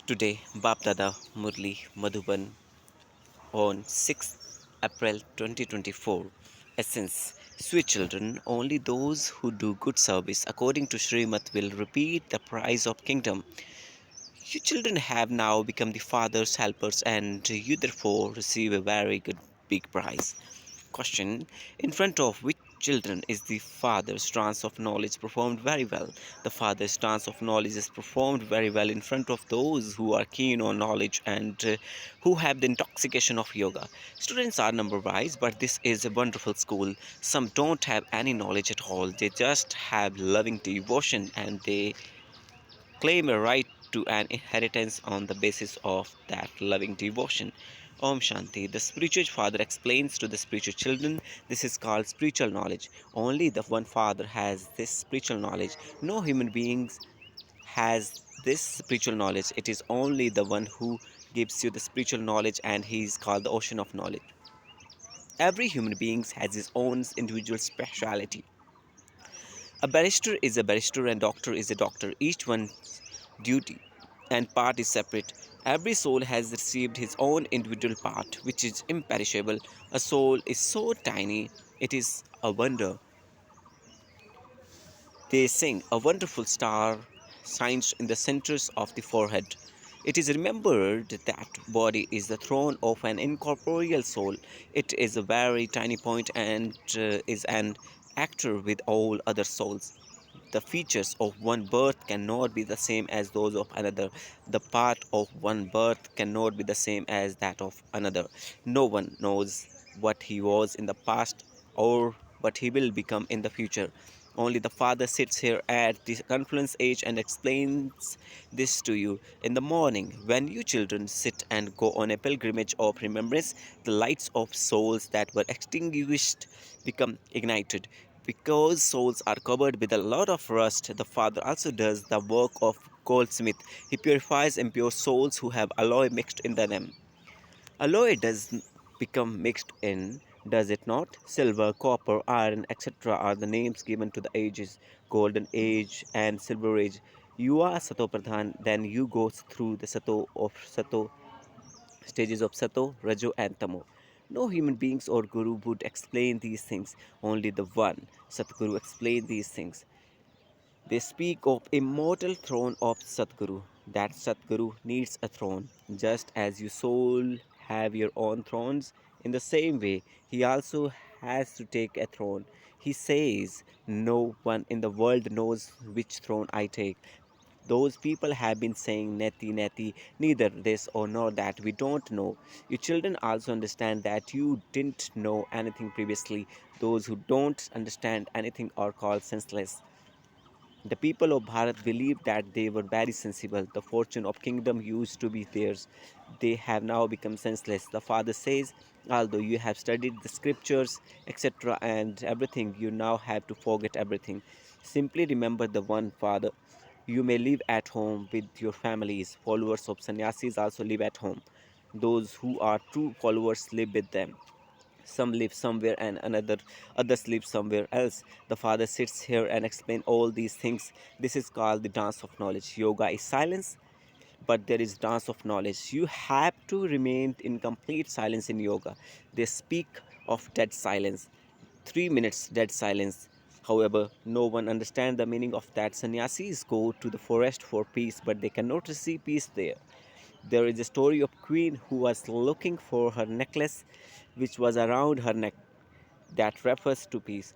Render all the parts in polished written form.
Today, Baapdada Murli Madhuvan on 6th April 2024. Essence: Sweet children, only those who do good service according to Srimad will repeat the prize of kingdom. You children have now become the father's helpers, and you therefore receive a very good big prize. Question: In front of which children is the father's trance of knowledge performed very well? The father's trance of knowledge is performed very well in front of those who are keen on knowledge and who have the intoxication of yoga. Students are number wise, but this is a wonderful school. Some don't have any knowledge at all, they just have loving devotion and they claim a right to an inheritance on the basis of that loving devotion. Om Shanti. The spiritual father explains to the spiritual children, this is called spiritual knowledge. Only the one father has this spiritual knowledge. No human beings has this spiritual knowledge. It is only the one who gives you the spiritual knowledge, and he is called the ocean of knowledge. Every human being has his own individual speciality. A barrister is a barrister and doctor is a doctor. Each one's duty and part is separate. Every soul has received his own individual part, which is imperishable. A soul is so tiny, it is a wonder. They sing, a wonderful star shines in the centers of the forehead. It is remembered that body is the throne of an incorporeal soul. It is a very tiny point and is an actor with all other souls. The features of one birth cannot be the same as those of another. The part of one birth cannot be the same as that of another. No one knows what he was in the past or what he will become in the future. Only the Father sits here at the confluence age and explains this to you. In the morning, when you children sit and go on a pilgrimage of remembrance, the lights of souls that were extinguished become ignited. Because souls are covered with a lot of rust, the Father also does the work of goldsmith. He purifies impure souls who have alloy mixed in them. Alloy does become mixed in, does it not? Silver, copper, iron, etc. are the names given to the ages, golden age and silver age. You are Sato Pradhan, then you go through the Sato stages of Sato, Rajo, and Tamo. No human beings or guru would explain these things. Only the one Satguru explained these things. They speak of immortal throne of Satguru. That Satguru needs a throne, just as you soul have your own thrones. In the same way, he also has to take a throne. He says, "No one in the world knows which throne I take." Those people have been saying neti neti, neither this or nor that, we don't know. You children also understand that you didn't know anything previously. Those who don't understand anything are called senseless. The people of Bharat believed that they were very sensible. The fortune of kingdom used to be theirs. They have now become senseless. The father says, although you have studied the scriptures, etc., and everything, you now have to forget everything. Simply remember the one Father. You may live at home with your families. Followers of sannyasis also live at home. Those who are true followers live with them. Some live somewhere and another others live somewhere else. The father sits here and explains all these things. This is called the dance of knowledge. Yoga is silence, but there is dance of knowledge. You have to remain in complete silence in yoga. They speak of dead silence, 3 minutes dead silence. However, no one understands the meaning of that. Sannyasis go to the forest for peace, but they cannot receive peace there. There is a story of queen who was looking for her necklace which was around her neck that refers to peace.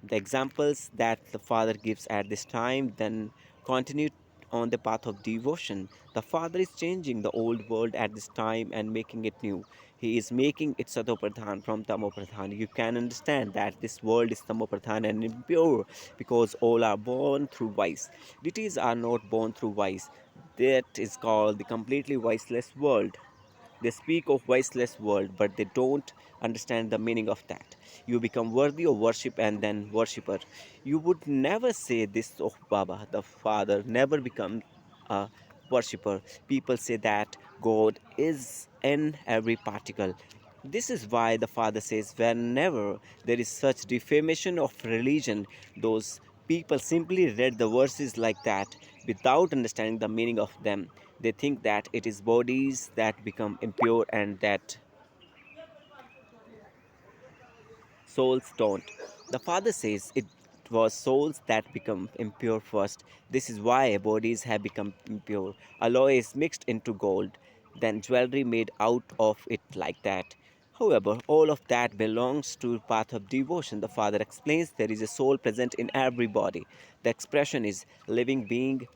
The examples that the Father gives at this time then continue on the path of devotion. The Father is changing the old world at this time and making it new. He is making it Sato Pradhan from Tamo Pradhan. You can understand that this world is Tamo Pradhan and impure because all are born through vice. Deities are not born through vice. That is called the completely viceless world. They speak of voiceless world, but they don't understand the meaning of that. You become worthy of worship and then worshipper. You would never say this of Baba, the Father, never become a worshipper. People say that God is in every particle. This is why the Father says, whenever there is such defamation of religion, those people simply read the verses like that. without understanding the meaning of them. They think that it is bodies that become impure and that souls don't. The Father says it was souls that become impure first. This is why bodies have become impure. Alloy is mixed into gold, then jewelry made out of it like that. However, all of that belongs to path of devotion. The Father explains there is a soul present in every body. The expression is living being,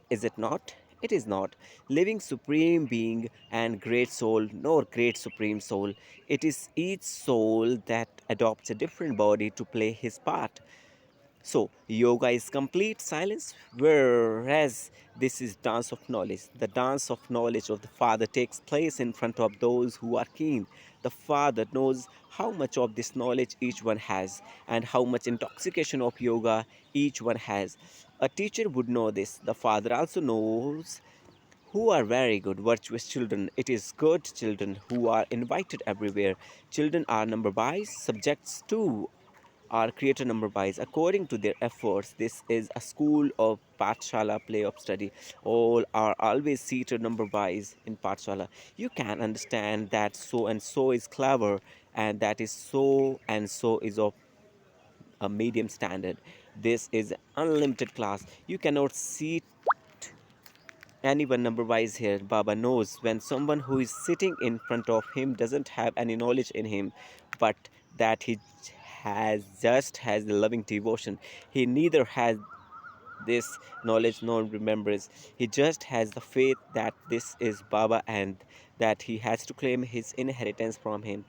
is it not? It is not. Living supreme being and great soul, nor great supreme soul. It is each soul that adopts a different body to play his part. So, yoga is complete silence, whereas this is dance of knowledge. The dance of knowledge of the Father takes place in front of those who are keen. The Father knows how much of this knowledge each one has and how much intoxication of yoga each one has. A teacher would know this. The Father also knows who are very good, virtuous children. It is good children who are invited everywhere. Children are number wise, subjects too are created number wise according to their efforts. This is a school of Pathshala play of study. All are always seated number wise in Pathshala. You can understand that so and so is clever and that is so and so is of a medium standard. This is unlimited class. You cannot seat anyone number wise here. Baba knows when someone who is sitting in front of him doesn't have any knowledge in him, but that he has the loving devotion. He neither has this knowledge nor remembrance. He just has the faith that this is Baba and that he has to claim his inheritance from him.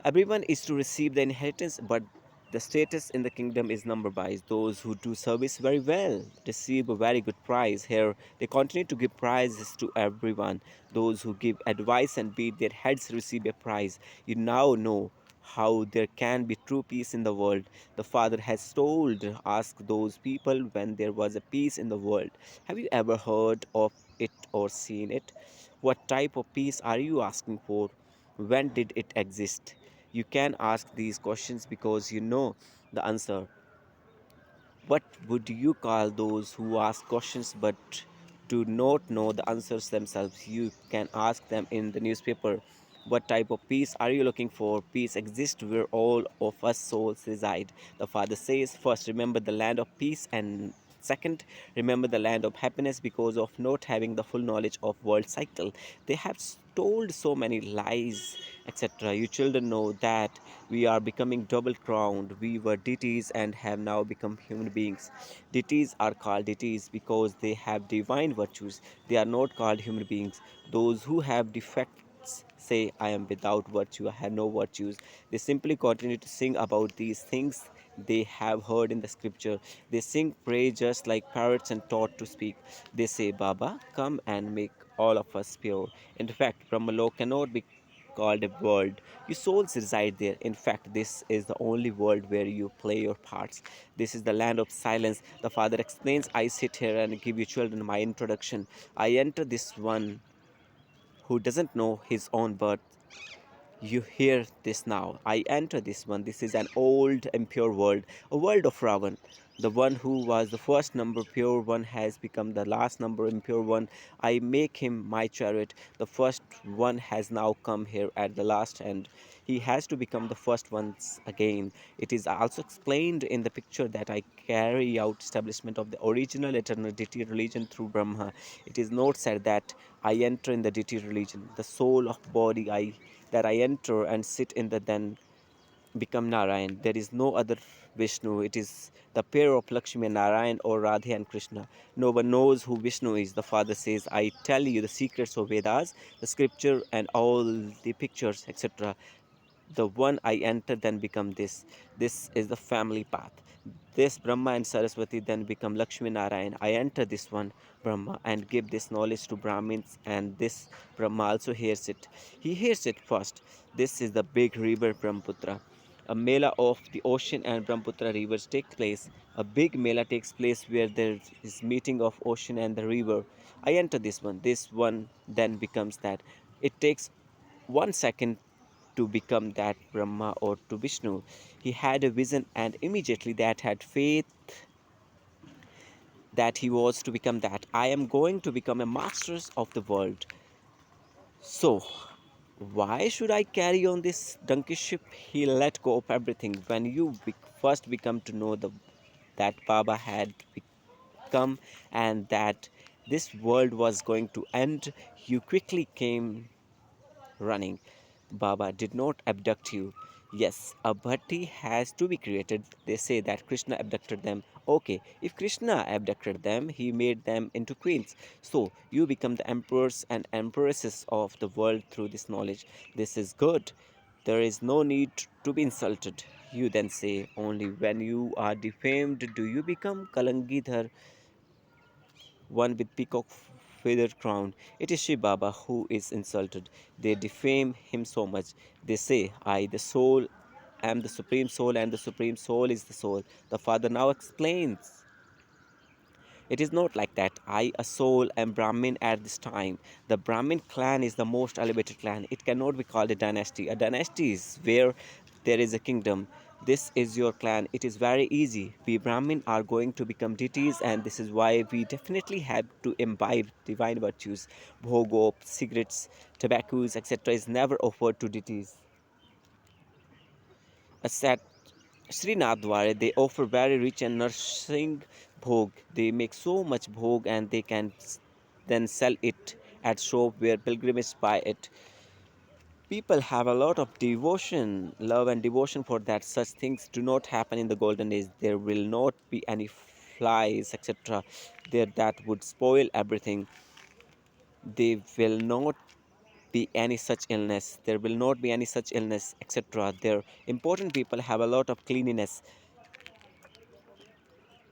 Everyone is to receive the inheritance, but the status in the kingdom is number wise. Those who do service very well receive a very good prize. Here, they continue to give prizes to everyone. Those who give advice and beat their heads receive a prize. You now know how there can be true peace in the world. The Father has told, ask those people when there was a peace in the world. Have you ever heard of it or seen it? What type of peace are you asking for? When did it exist? You can ask these questions because you know the answer. What would you call those who ask questions but do not know the answers themselves? You can ask them in the newspaper. What type of peace are you looking for? Peace exists where all of us souls reside. The Father says, first, remember the land of peace, and second, remember the land of happiness because of not having the full knowledge of world cycle. They have told so many lies, etc. You children know that we are becoming double crowned. We were deities and have now become human beings. Deities are called deities because they have divine virtues. They are not called human beings. Those who have defects say, I am without virtue, I have no virtues. They simply continue to sing about these things they have heard in the scripture. They sing, pray just like parrots and taught to speak. They say, Baba, come and make all of us pure. In fact, Brahmalok cannot be called a world. Your souls reside there. In fact, this is the only world where you play your parts. This is the land of silence. The Father explains, I sit here and give you children my introduction. I enter this one who doesn't know his own birth. You hear this now. I enter this one. This is an old, impure world, a world of Ravan. The one who was the first number pure one has become the last number impure one. I make him my chariot. The first one has now come here at the last end. He has to become the first ones again. It is also explained in the picture that I carry out establishment of the original eternal deity religion through Brahma. It is not said that I enter in the deity religion. The soul of body I that I enter and sit in the then become Narayan. There is no other Vishnu. It is the pair of Lakshmi and Narayan or Radha and Krishna. No one knows who Vishnu is. The Father says, I tell you the secrets of Vedas, the scripture and all the pictures, etc. The one I enter then become this. This is the family path. This Brahma and Saraswati then become Lakshmi Narayan. I enter this one, Brahma, and give this knowledge to Brahmins, and this Brahma also hears it. He hears it first. This is the big river Brahmaputra. A mela of the ocean and Brahmaputra rivers take place. A big mela takes place where there is meeting of ocean and the river. I enter this one. This one then becomes that. It takes 1 second to become that Brahma or to Vishnu. He had a vision and immediately that had faith that he was to become that. I am going to become a master of the world. So, why should I carry on this donkey ship? He let go of everything. When you first become to know that Baba had become and that this world was going to end, you quickly came running. Baba did not abduct you. Yes, a bhatti has to be created. They say that Krishna abducted them. Okay, if Krishna abducted them, he made them into queens. So you become the emperors and empresses of the world through this knowledge. This is good. There is no need to be insulted. You then say, only when you are defamed do you become Kalangidhar, one with peacock feather crown. It is Shiv Baba who is insulted. They defame him so much. They say, I, the soul, am the supreme soul, and the supreme soul is the soul. The Father now explains. It is not like that. I, a soul, am Brahmin at this time. The Brahmin clan is the most elevated clan. It cannot be called a dynasty. A dynasty is where there is a kingdom. This is your clan. It is very easy. We Brahmin are going to become deities, and this is why we definitely have to imbibe divine virtues. Bhogo, cigarettes, tobaccos, etc. is never offered to deities. At Srinathware, they offer very rich and nourishing bhog. They make so much bhog and they can then sell it at shop where pilgrims buy it. People have a lot of devotion, love and devotion for that. Such things do not happen in the golden age. There will not be any flies, etc. There that would spoil everything. There will not be any such illness. There will not be any such illness, etc. There important people have a lot of cleanliness.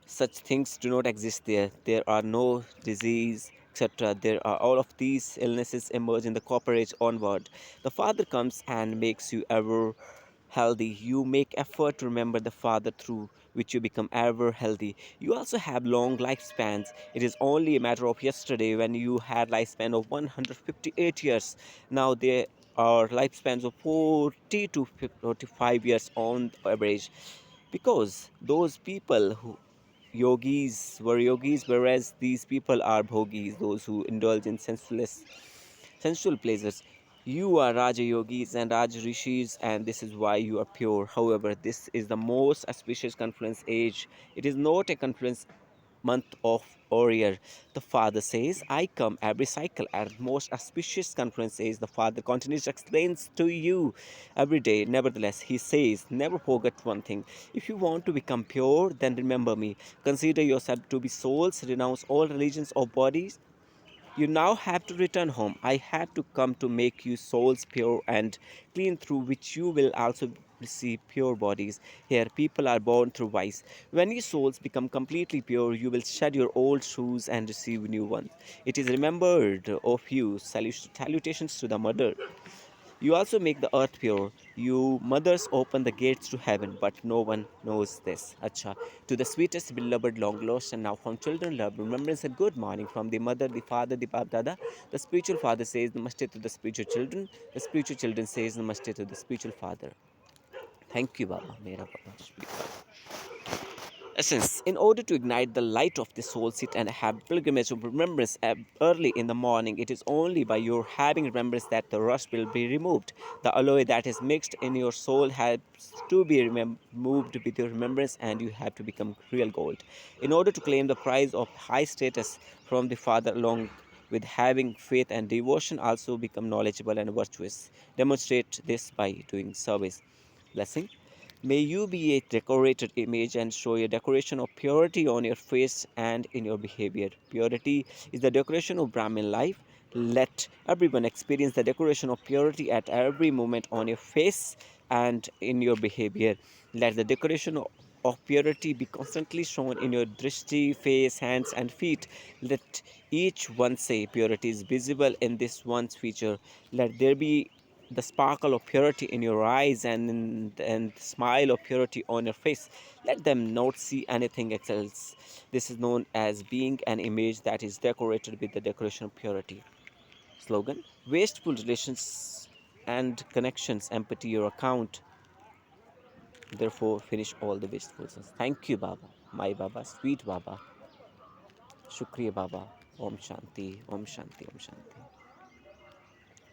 Such things do not exist there. There are no disease, etc. There are all of these illnesses emerge in the copper age onward. The Father comes and makes you ever healthy. You make effort to remember the Father through which you become ever healthy. You also have long lifespans. It is only a matter of yesterday when you had lifespan of 158 years. Now there are lifespans of 40 to 45 years on average, because those people who yogis were yogis, whereas these people are bhogis, those who indulge in sensual pleasures. You are Raja yogis and Raja rishis, and this is why you are pure. However, this is the most auspicious confluence age. It is not a confluence month of Orier. The Father says, I come every cycle at most auspicious conferences. The Father continues explains to you every day. Nevertheless, he says, never forget one thing. If you want to become pure, then remember me. Consider yourself to be souls, renounce all religions or bodies. You now have to return home. I have to come to make you souls pure and clean, through which you will also receive pure bodies. Here, people are born through vice. When your souls become completely pure, you will shed your old shoes and receive new ones. It is remembered of you. Salutations to the mother. You also make the earth pure. You mothers open the gates to heaven, but no one knows this. Acha. To the sweetest beloved, long lost, and now found children, love, remembrance, and good morning from the mother, the father, the Baapdada. The spiritual father says namaste to the spiritual children. The spiritual children says namaste to the spiritual father. Thank you, Baba. Mera Baba. Essence. In order to ignite the light of the soul, sit and have pilgrimage of remembrance early in the morning. It is only by your having remembrance that the rust will be removed. The alloy that is mixed in your soul has to be removed with your remembrance, and you have to become real gold. In order to claim the prize of high status from the Father, along with having faith and devotion, also become knowledgeable and virtuous. Demonstrate this by doing service. Blessing. May you be a decorated image and show a decoration of purity on your face and in your behavior. Purity is the decoration of Brahmin life. Let everyone experience the decoration of purity at every moment on your face and in your behavior. Let the decoration of purity be constantly shown in your drishti, face, hands, and feet. Let each one say purity is visible in this one's feature. Let there be the sparkle of purity in your eyes and the smile of purity on your face. Let them not see anything else. This is known as being an image that is decorated with the decoration of purity. Slogan: wasteful relations and connections empty your account. Therefore, finish all the wasteful. Thank you, Baba. My Baba, sweet Baba. Shukriya Baba. Om Shanti, Om Shanti, Om Shanti.